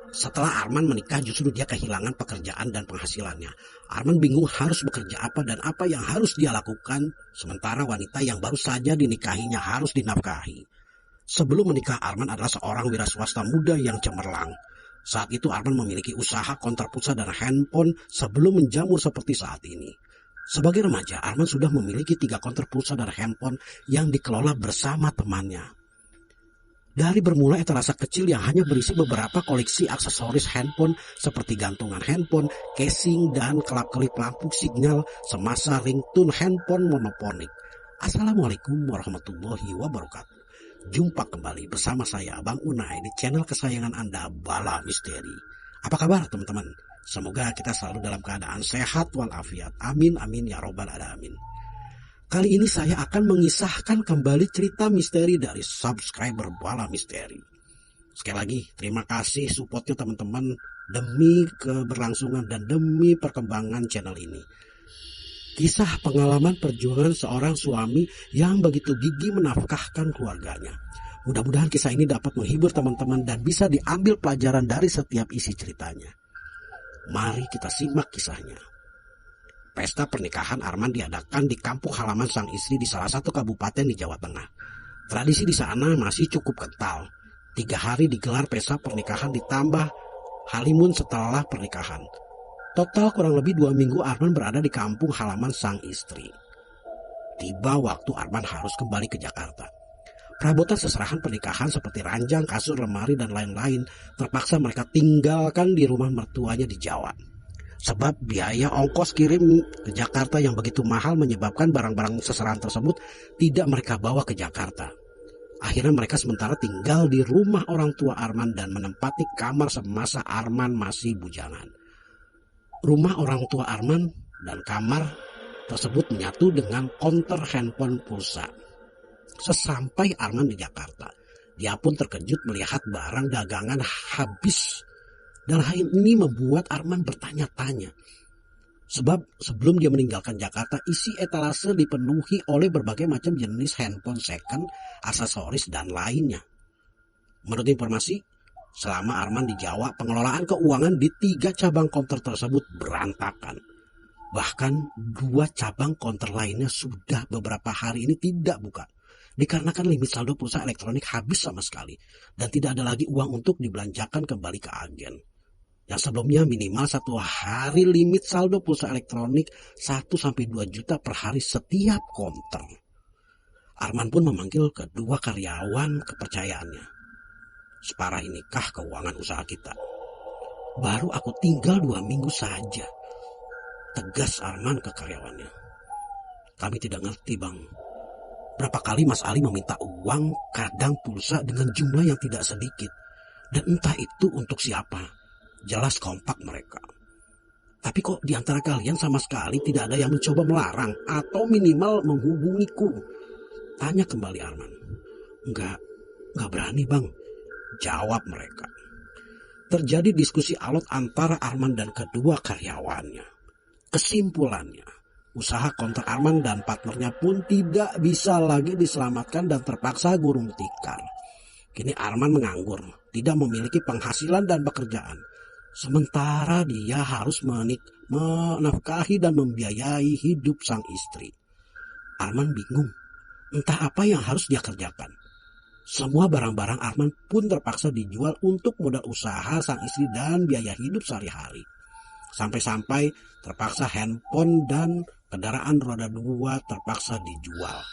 Setelah Arman menikah justru dia kehilangan pekerjaan dan penghasilannya. Arman bingung harus bekerja apa dan apa yang harus dia lakukan, sementara wanita yang baru saja dinikahinya harus dinafkahi. Sebelum menikah, Arman adalah seorang wira swasta muda yang cemerlang. Saat itu Arman memiliki usaha kontrapulsa dan handphone sebelum menjamur seperti saat ini. Sebagai remaja, Arman sudah memiliki 3 kontrapulsa dan handphone yang dikelola bersama temannya. Dari bermula etalase kecil yang hanya berisi beberapa koleksi aksesoris handphone seperti gantungan handphone, casing, dan kelap-kelip lampu sinyal semasa ringtone handphone monoponik. Assalamualaikum warahmatullahi wabarakatuh. Jumpa kembali bersama saya Bang Unai di channel kesayangan Anda, Bala Misteri. Apa kabar teman-teman? Semoga kita selalu dalam keadaan sehat walafiat. Amin amin ya robbal alamin. Kali ini saya akan mengisahkan kembali cerita misteri dari subscriber Bala Misteri. Sekali lagi, terima kasih supportnya teman-teman demi keberlangsungan dan demi perkembangan channel ini. Kisah pengalaman perjuangan seorang suami yang begitu gigih menafkahkan keluarganya. Mudah-mudahan kisah ini dapat menghibur teman-teman dan bisa diambil pelajaran dari setiap isi ceritanya. Mari kita simak kisahnya. Pesta pernikahan Arman diadakan di kampung halaman sang istri di salah satu kabupaten di Jawa Tengah. Tradisi di sana masih cukup kental. 3 hari digelar pesta pernikahan ditambah halimun setelah pernikahan. Total kurang lebih 2 minggu Arman berada di kampung halaman sang istri. Tiba waktu Arman harus kembali ke Jakarta. Perabotan seserahan pernikahan seperti ranjang, kasur, lemari, dan lain-lain terpaksa mereka tinggalkan di rumah mertuanya di Jawa. Sebab biaya ongkos kirim ke Jakarta yang begitu mahal menyebabkan barang-barang seserahan tersebut tidak mereka bawa ke Jakarta. Akhirnya mereka sementara tinggal di rumah orang tua Arman dan menempati kamar semasa Arman masih bujangan. Rumah orang tua Arman dan kamar tersebut menyatu dengan konter handphone pulsa. Sesampai Arman di Jakarta, dia pun terkejut melihat barang dagangan habis. Dan hal ini membuat Arman bertanya-tanya. Sebab sebelum dia meninggalkan Jakarta, isi etalase dipenuhi oleh berbagai macam jenis handphone second, aksesoris, dan lainnya. Menurut informasi, selama Arman di Jawa, pengelolaan keuangan di 3 cabang konter tersebut berantakan. Bahkan 2 cabang konter lainnya sudah beberapa hari ini tidak buka. Dikarenakan limit saldo pulsa elektronik habis sama sekali. Dan tidak ada lagi uang untuk dibelanjakan kembali ke agen. Yang sebelumnya minimal 1 hari limit saldo pulsa elektronik 1-2 juta per hari setiap konter. Arman pun memanggil kedua karyawan kepercayaannya. Separah inikah keuangan usaha kita? Baru aku tinggal 2 minggu saja. Tegas Arman ke karyawannya. Kami tidak ngerti bang. Berapa kali Mas Ali meminta uang kadang pulsa dengan jumlah yang tidak sedikit. Dan entah itu untuk siapa. Jelas kompak mereka. Tapi kok di antara kalian sama sekali tidak ada yang mencoba melarang atau minimal menghubungiku? Tanya kembali Arman. Enggak berani bang, jawab mereka. Terjadi diskusi alot antara Arman dan kedua karyawannya. Kesimpulannya, usaha konter Arman dan partnernya pun tidak bisa lagi diselamatkan dan terpaksa gulung tikar. Kini Arman menganggur, tidak memiliki penghasilan dan pekerjaan. Sementara dia harus menafkahi dan membiayai hidup sang istri. Arman bingung, entah apa yang harus dia kerjakan. Semua barang-barang Arman pun terpaksa dijual untuk modal usaha sang istri dan biaya hidup sehari-hari. Sampai-sampai terpaksa handphone dan kendaraan roda 2 terpaksa dijual.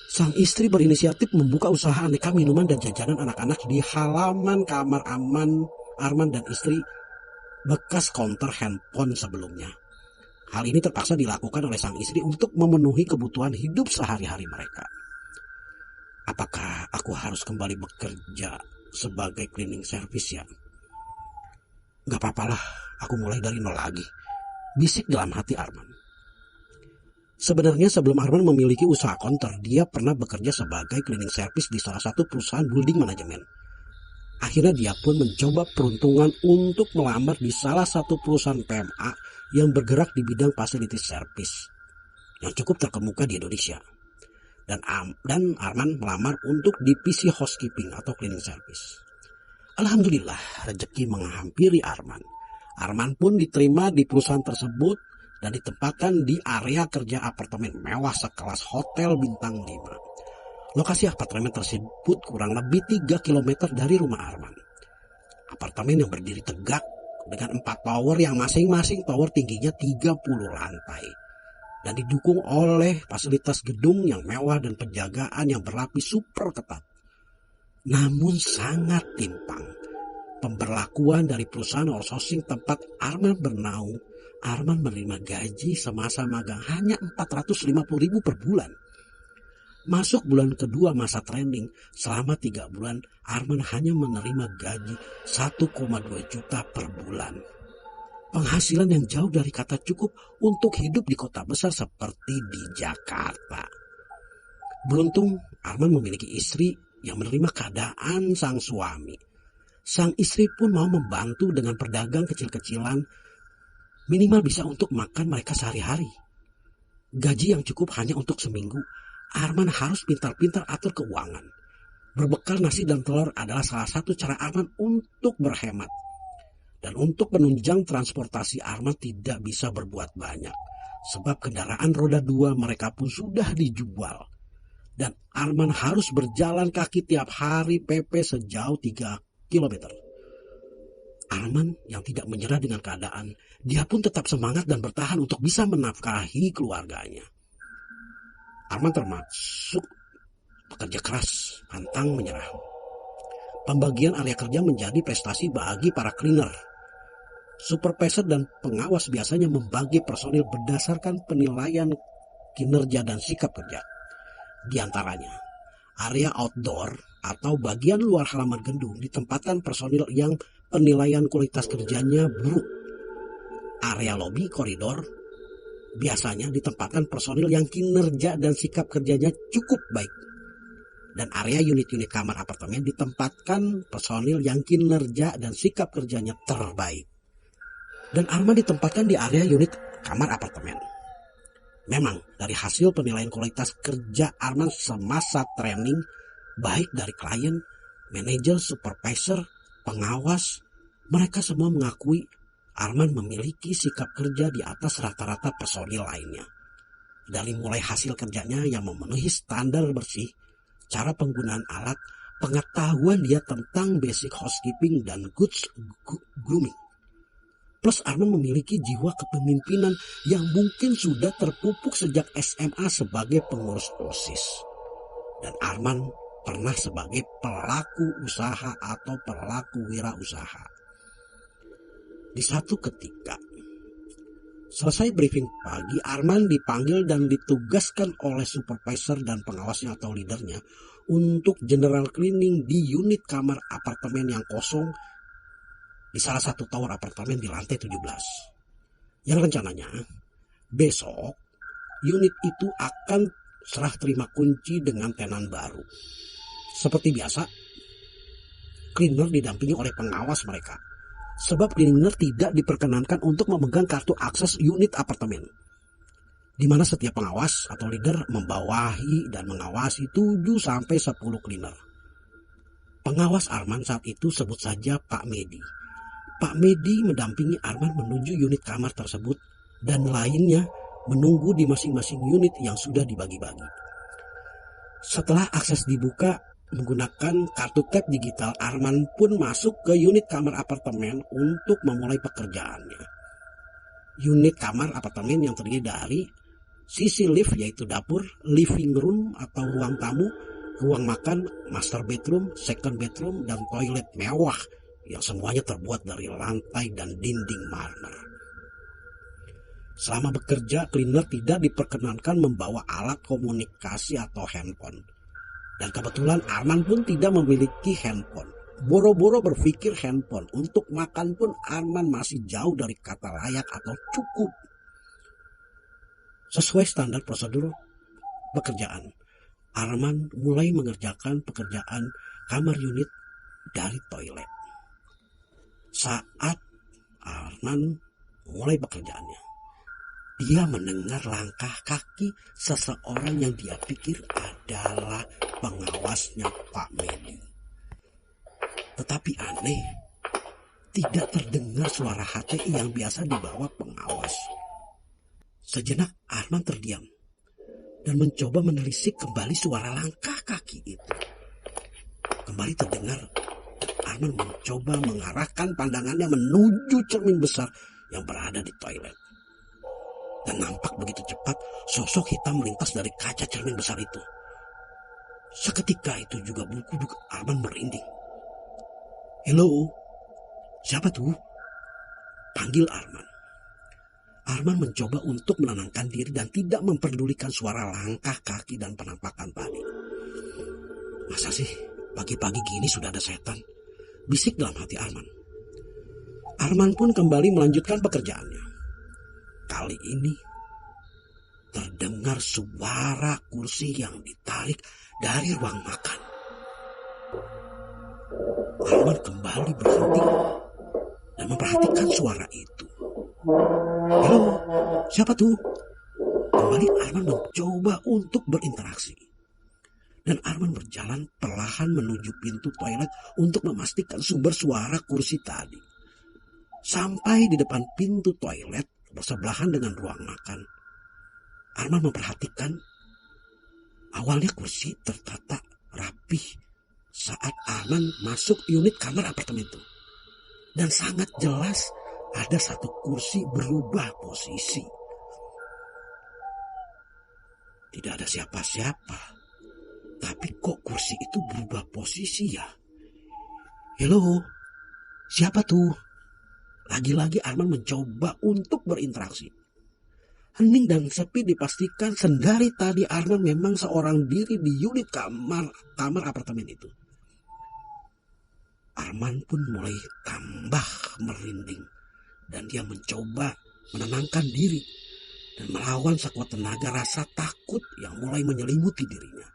Sang istri berinisiatif membuka usaha aneka minuman dan jajanan anak-anak di halaman kamar Arman dan istri bekas konter handphone sebelumnya. Hal ini terpaksa dilakukan oleh sang istri untuk memenuhi kebutuhan hidup sehari-hari mereka. Apakah aku harus kembali bekerja sebagai cleaning service ya? Gak apa-apalah, aku mulai dari nol lagi. Bisik dalam hati Arman. Sebenarnya sebelum Arman memiliki usaha konter, dia pernah bekerja sebagai cleaning service di salah satu perusahaan building manajemen. Akhirnya dia pun mencoba peruntungan untuk melamar di salah satu perusahaan PMA yang bergerak di bidang facility service yang cukup terkemuka di Indonesia. Dan Arman melamar untuk divisi housekeeping atau cleaning service. Alhamdulillah, rezeki menghampiri Arman. Arman pun diterima di perusahaan tersebut dan ditempatkan di area kerja apartemen mewah sekelas hotel bintang 5. Lokasi apartemen tersebut kurang lebih 3 kilometer dari rumah Arman. Apartemen yang berdiri tegak dengan 4 tower yang masing-masing tower tingginya 30 lantai. Dan didukung oleh fasilitas gedung yang mewah dan penjagaan yang berlapis super ketat. Namun sangat timpang. Pemberlakuan dari perusahaan outsourcing tempat Arman bernaung, Arman menerima gaji semasa magang hanya 450.000 per bulan. Masuk bulan kedua masa training, selama 3 bulan Arman hanya menerima gaji 1,2 juta per bulan. Penghasilan yang jauh dari kata cukup untuk hidup di kota besar seperti di Jakarta. Beruntung Arman memiliki istri yang menerima keadaan sang suami. Sang istri pun mau membantu dengan perdagang kecil-kecilan, minimal bisa untuk makan mereka sehari-hari. Gaji yang cukup hanya untuk seminggu. Arman harus pintar-pintar atur keuangan. Berbekal nasi dan telur adalah salah satu cara Arman untuk berhemat. Dan untuk penunjang transportasi Arman tidak bisa berbuat banyak. Sebab kendaraan roda 2 mereka pun sudah dijual. Dan Arman harus berjalan kaki tiap hari PP sejauh 3 kilometer. Arman yang tidak menyerah dengan keadaan, dia pun tetap semangat dan bertahan untuk bisa menafkahi keluarganya. Arman termasuk pekerja keras, pantang menyerah. Pembagian area kerja menjadi prestasi bagi para cleaner. Supervisor dan pengawas biasanya membagi personil berdasarkan penilaian kinerja dan sikap kerja. Di antaranya, area outdoor atau bagian luar halaman gedung ditempatkan personil yang penilaian kualitas kerjanya buruk. Area lobi koridor biasanya ditempatkan personil yang kinerja dan sikap kerjanya cukup baik. Dan area unit-unit kamar apartemen ditempatkan personil yang kinerja dan sikap kerjanya terbaik. Dan Arman ditempatkan di area unit kamar apartemen. Memang dari hasil penilaian kualitas kerja Arman semasa training, baik dari klien, manajer, supervisor, pengawas, mereka semua mengakui Arman memiliki sikap kerja di atas rata-rata personil lainnya. Dari mulai hasil kerjanya yang memenuhi standar bersih, cara penggunaan alat, pengetahuan dia tentang basic housekeeping dan goods grooming. Plus Arman memiliki jiwa kepemimpinan yang mungkin sudah terpupuk sejak SMA sebagai pengurus OSIS. Dan Arman pernah sebagai pelaku usaha atau pelaku wirausaha. Di satu ketika, selesai briefing pagi, Arman dipanggil dan ditugaskan oleh supervisor dan pengawasnya atau leadernya untuk general cleaning di unit kamar apartemen yang kosong di salah satu tower apartemen di lantai 17. Yang rencananya besok unit itu akan serah terima kunci dengan tenan baru. Seperti biasa, cleaner didampingi oleh pengawas mereka. Sebab cleaner tidak diperkenankan untuk memegang kartu akses unit apartemen, di mana setiap pengawas atau leader membawahi dan mengawasi 7-10 cleaner. Pengawas Arman saat itu sebut saja Pak Medi. Pak Medi mendampingi Arman menuju unit kamar tersebut dan lainnya menunggu di masing-masing unit yang sudah dibagi-bagi. Setelah akses dibuka menggunakan kartu tap digital, Arman pun masuk ke unit kamar apartemen untuk memulai pekerjaannya. Unit kamar apartemen yang terdiri dari sisi lift yaitu dapur, living room atau ruang tamu, ruang makan, master bedroom, second bedroom, dan toilet mewah yang semuanya terbuat dari lantai dan dinding marmer. Selama bekerja, cleaner tidak diperkenankan membawa alat komunikasi atau handphone. Dan kebetulan Arman pun tidak memiliki handphone. Boro-boro berpikir handphone. Untuk makan pun Arman masih jauh dari kata layak atau cukup. Sesuai standar prosedur pekerjaan, Arman mulai mengerjakan pekerjaan kamar unit dari toilet. Saat Arman mulai pekerjaannya, dia mendengar langkah kaki seseorang yang dia pikir adalah pengawasnya Pak Medi. Tetapi aneh, tidak terdengar suara HTI yang biasa dibawa pengawas. Sejenak Arman terdiam dan mencoba menelisik kembali suara langkah kaki itu. Kembali terdengar. Arman mencoba mengarahkan pandangannya menuju cermin besar yang berada di toilet. Dan nampak begitu cepat sosok hitam melintas dari kaca cermin besar itu. Seketika itu juga bulu kuduk Arman merinding. "Halo, siapa tuh?" panggil Arman. Arman mencoba untuk menenangkan diri dan tidak memperdulikan suara langkah kaki dan penampakan tadi. "Masa sih pagi-pagi gini sudah ada setan?" bisik dalam hati Arman. Arman pun kembali melanjutkan pekerjaannya. Kali ini terdengar suara kursi yang ditarik dari ruang makan. Arman kembali berhenti dan memperhatikan suara itu. "Halo, siapa tuh?" Kembali Arman mencoba untuk berinteraksi. Dan Arman berjalan perlahan menuju pintu toilet untuk memastikan sumber suara kursi tadi. Sampai di depan pintu toilet bersebelahan dengan ruang makan, Arman memperhatikan awalnya kursi tertata rapih saat Arman masuk unit kamar apartemen itu. Dan sangat jelas ada satu kursi berubah posisi. Tidak ada siapa-siapa. Tapi kok kursi itu berubah posisi ya? "Halo, siapa tuh?" Lagi-lagi Arman mencoba untuk berinteraksi. Hening dan sepi dipastikan sendari tadi Arman memang seorang diri di unit kamar apartemen itu. Arman pun mulai tambah merinding dan dia mencoba menenangkan diri dan melawan sekuat tenaga rasa takut yang mulai menyelimuti dirinya.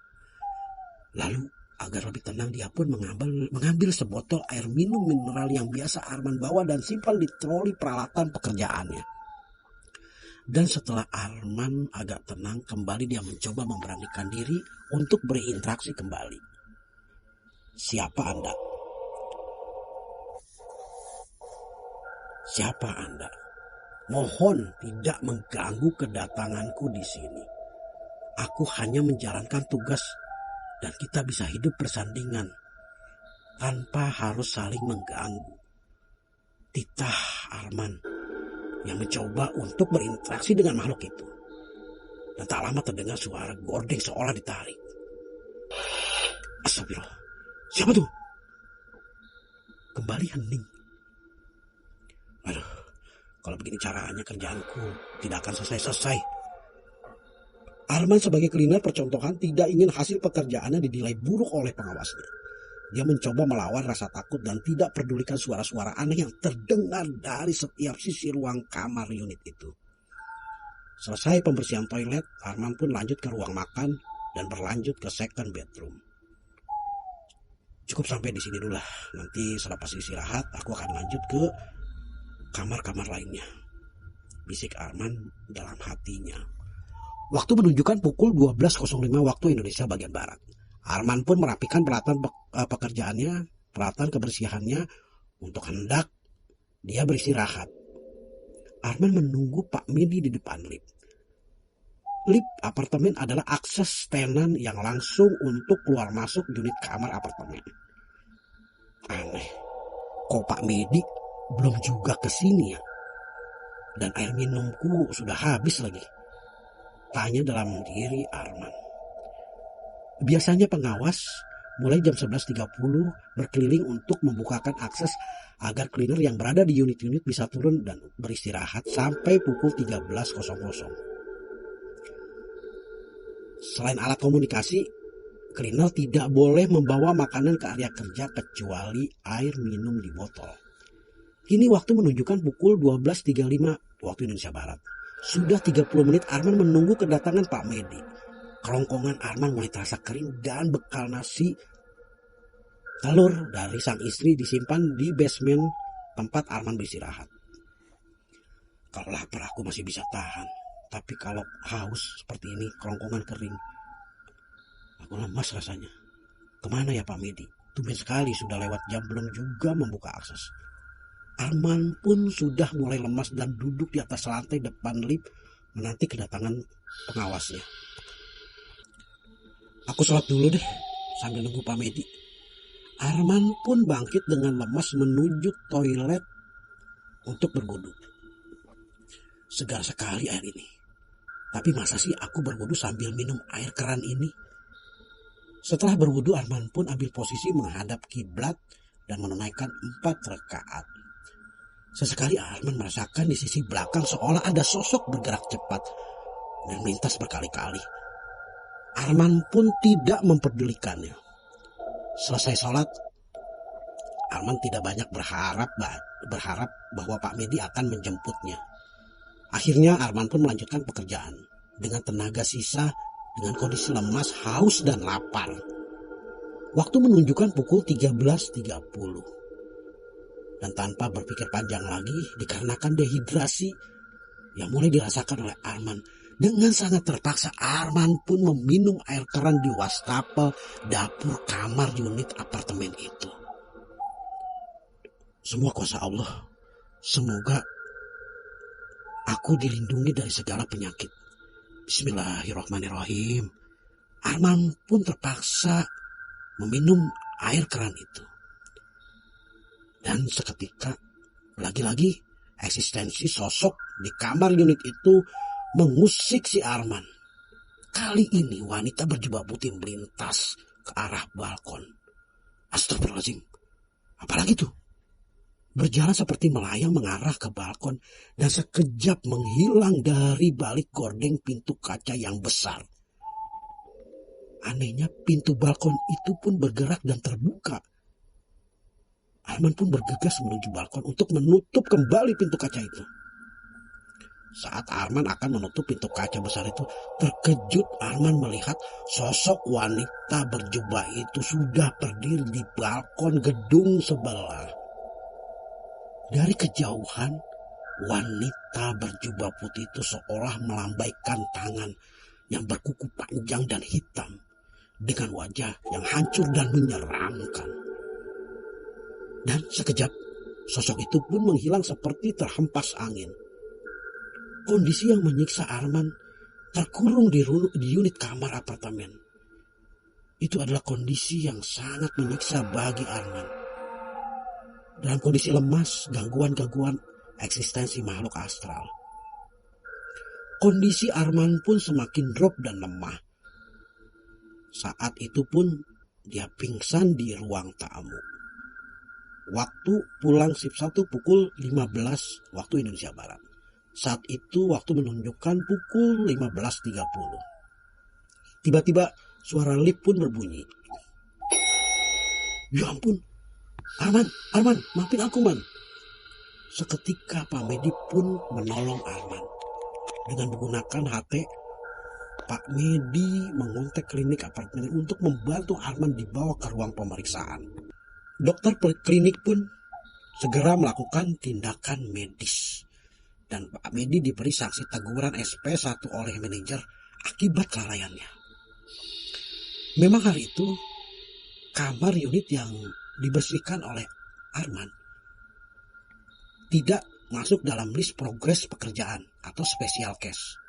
Lalu agar lebih tenang dia pun mengambil sebotol air minum mineral yang biasa Arman bawa dan simpan di troli peralatan pekerjaannya. Dan setelah Arman agak tenang kembali dia mencoba memberanikan diri untuk berinteraksi kembali. "Siapa Anda? Siapa Anda? Mohon tidak mengganggu kedatanganku di sini. Aku hanya menjalankan tugas dan kita bisa hidup bersandingan tanpa harus saling mengganggu." Titah Arman yang mencoba untuk berinteraksi dengan makhluk itu. Dan tak lama terdengar suara gordeng seolah ditarik. Astagfirullah, siapa tuh? Kembali hening. Aduh, kalau begini caranya kerjaanku tidak akan selesai-selesai. Arman sebagai cleaner percontohan tidak ingin hasil pekerjaannya dinilai buruk oleh pengawasnya. Dia mencoba melawan rasa takut dan tidak pedulikan suara-suara aneh yang terdengar dari setiap sisi ruang kamar unit itu. Selesai pembersihan toilet, Arman pun lanjut ke ruang makan dan berlanjut ke second bedroom. Cukup sampai di sini dulu lah. Nanti selepas istirahat aku akan lanjut ke kamar-kamar lainnya, bisik Arman dalam hatinya. Waktu menunjukkan pukul 12.05 waktu Indonesia bagian Barat. Arman pun merapikan peralatan pekerjaannya, peralatan kebersihannya untuk hendak dia beristirahat. Arman menunggu Pak Medi di depan lift. Lift apartemen adalah akses tenan yang langsung untuk keluar masuk unit kamar apartemen. Aneh, kok Pak Medi belum juga kesini ya? Dan air minumku sudah habis lagi. Tanya dalam diri Arman. Biasanya pengawas mulai jam 11.30 berkeliling untuk membukakan akses agar cleaner yang berada di unit-unit bisa turun dan beristirahat sampai pukul 13.00. Selain alat komunikasi, cleaner tidak boleh membawa makanan ke area kerja kecuali air minum di botol. Kini waktu menunjukkan pukul 12.35 waktu Indonesia Barat. Sudah 30 menit Arman menunggu kedatangan Pak Medi. Kerongkongan Arman mulai terasa kering dan bekal nasi telur dari sang istri disimpan di basement tempat Arman beristirahat. Kalau lapar aku masih bisa tahan. Tapi kalau haus seperti ini, kerongkongan kering, aku lemas rasanya. Kemana ya Pak Medi? Tumben sekali sudah lewat jam belum juga membuka akses. Arman pun sudah mulai lemas dan duduk di atas lantai depan lift menanti kedatangan pengawasnya. Aku sholat dulu deh sambil nunggu Pak Medi. Arman pun bangkit dengan lemas menuju toilet untuk berwudu. Segar sekali air ini. Tapi masa sih aku berwudu sambil minum air keran ini? Setelah berwudu, Arman pun ambil posisi menghadap kiblat dan menunaikan 4 rakaat. Sesekali Arman merasakan di sisi belakang seolah ada sosok bergerak cepat dan melintas berkali-kali. Arman pun tidak memperdulikannya. Selesai sholat, Arman tidak banyak berharap bahwa Pak Medi akan menjemputnya. Akhirnya Arman pun melanjutkan pekerjaan dengan tenaga sisa, dengan kondisi lemas, haus dan lapar. Waktu menunjukkan pukul 13.30. Dan tanpa berpikir panjang lagi, dikarenakan dehidrasi yang mulai dirasakan oleh Arman, dengan sangat terpaksa Arman pun meminum air keran di wastafel dapur kamar unit apartemen itu. Semua kuasa Allah. Semoga aku dilindungi dari segala penyakit. Bismillahirrahmanirrahim. Arman pun terpaksa meminum air keran itu. Dan seketika, lagi-lagi eksistensi sosok di kamar unit itu mengusik si Arman. Kali ini wanita berjubah putih melintas ke arah balkon. Astagfirullahaladzim. Apalagi tuh? Berjalan seperti melayang mengarah ke balkon dan sekejap menghilang dari balik gordeng pintu kaca yang besar. Anehnya pintu balkon itu pun bergerak dan terbuka. Arman pun bergegas menuju balkon untuk menutup kembali pintu kaca itu. Saat Arman akan menutup pintu kaca besar itu, terkejut Arman melihat sosok wanita berjubah itu sudah berdiri di balkon gedung sebelah. Dari kejauhan, wanita berjubah putih itu seolah melambaikan tangan yang berkuku panjang dan hitam dengan wajah yang hancur dan menyeramkan. Dan sekejap, sosok itu pun menghilang seperti terhempas angin. Kondisi yang menyiksa Arman terkurung di unit kamar apartemen. Itu adalah kondisi yang sangat menyiksa bagi Arman. Dalam kondisi lemas, gangguan-gangguan eksistensi makhluk astral. Kondisi Arman pun semakin drop dan lemah. Saat itu pun dia pingsan di ruang tamu. Waktu pulang shift 1 pukul 15 waktu Indonesia Barat. Saat itu waktu menunjukkan pukul 15.30. Tiba-tiba suara lift pun berbunyi. Ya ampun, Arman, maafin aku man. Seketika Pak Medi pun menolong Arman. Dengan menggunakan HT, Pak Medi mengontak klinik apartemen untuk membantu Arman dibawa ke ruang pemeriksaan. Dokter klinik pun segera melakukan tindakan medis. Dan Pak Medi diberi sanksi teguran SP1 oleh manajer akibat kelalaiannya. Memang hari itu, kamar unit yang dibersihkan oleh Arman tidak masuk dalam list progres pekerjaan atau special case.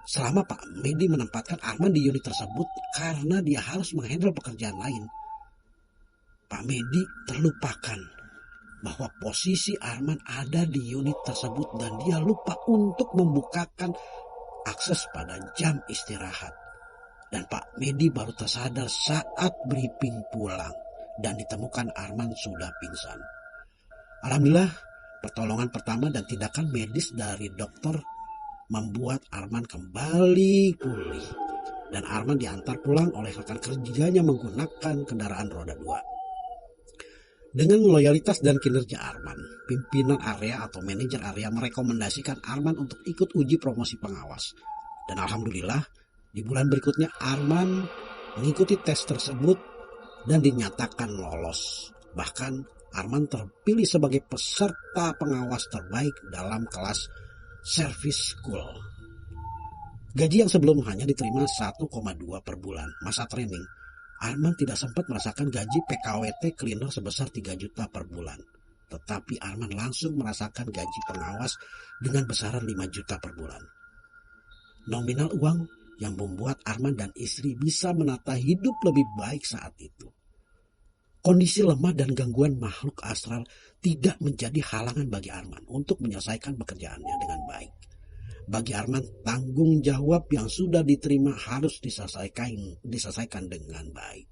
Selama Pak Medi menempatkan Arman di unit tersebut karena dia harus menghandle pekerjaan lain, Pak Medi terlupakan bahwa posisi Arman ada di unit tersebut dan dia lupa untuk membukakan akses pada jam istirahat. Dan Pak Medi baru tersadar saat briefing pulang dan ditemukan Arman sudah pingsan. Alhamdulillah, pertolongan pertama dan tindakan medis dari dokter membuat Arman kembali pulih. Dan Arman diantar pulang oleh rekan kerjanya menggunakan kendaraan roda 2. Dengan loyalitas dan kinerja Arman, pimpinan area atau manajer area merekomendasikan Arman untuk ikut uji promosi pengawas. Dan alhamdulillah, di bulan berikutnya Arman mengikuti tes tersebut dan dinyatakan lolos. Bahkan Arman terpilih sebagai peserta pengawas terbaik dalam kelas service school. Gaji yang sebelum hanya diterima 1,2 per bulan masa training Arman tidak sempat merasakan gaji PKWT cleaner sebesar 3 juta per bulan. Tetapi Arman langsung merasakan gaji pengawas dengan besaran 5 juta per bulan. Nominal uang yang membuat Arman dan istri bisa menata hidup lebih baik saat itu. Kondisi lemah dan gangguan makhluk astral tidak menjadi halangan bagi Arman untuk menyelesaikan pekerjaannya dengan baik. Bagi Arman, tanggung jawab yang sudah diterima harus diselesaikan dengan baik.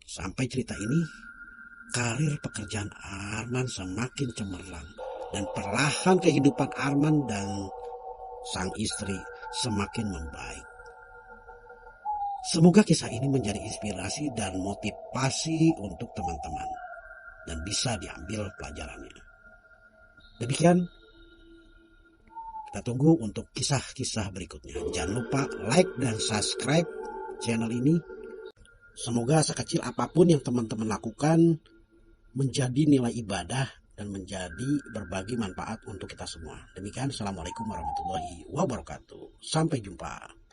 Sampai cerita ini, karir pekerjaan Arman semakin cemerlang dan perlahan kehidupan Arman dan sang istri semakin membaik. Semoga kisah ini menjadi inspirasi dan motivasi untuk teman-teman dan bisa diambil pelajarannya. Demikian, kita tunggu untuk kisah-kisah berikutnya. Jangan lupa like dan subscribe channel ini. Semoga sekecil apapun yang teman-teman lakukan menjadi nilai ibadah dan menjadi berbagi manfaat untuk kita semua. Demikian, Assalamualaikum warahmatullahi wabarakatuh. Sampai jumpa.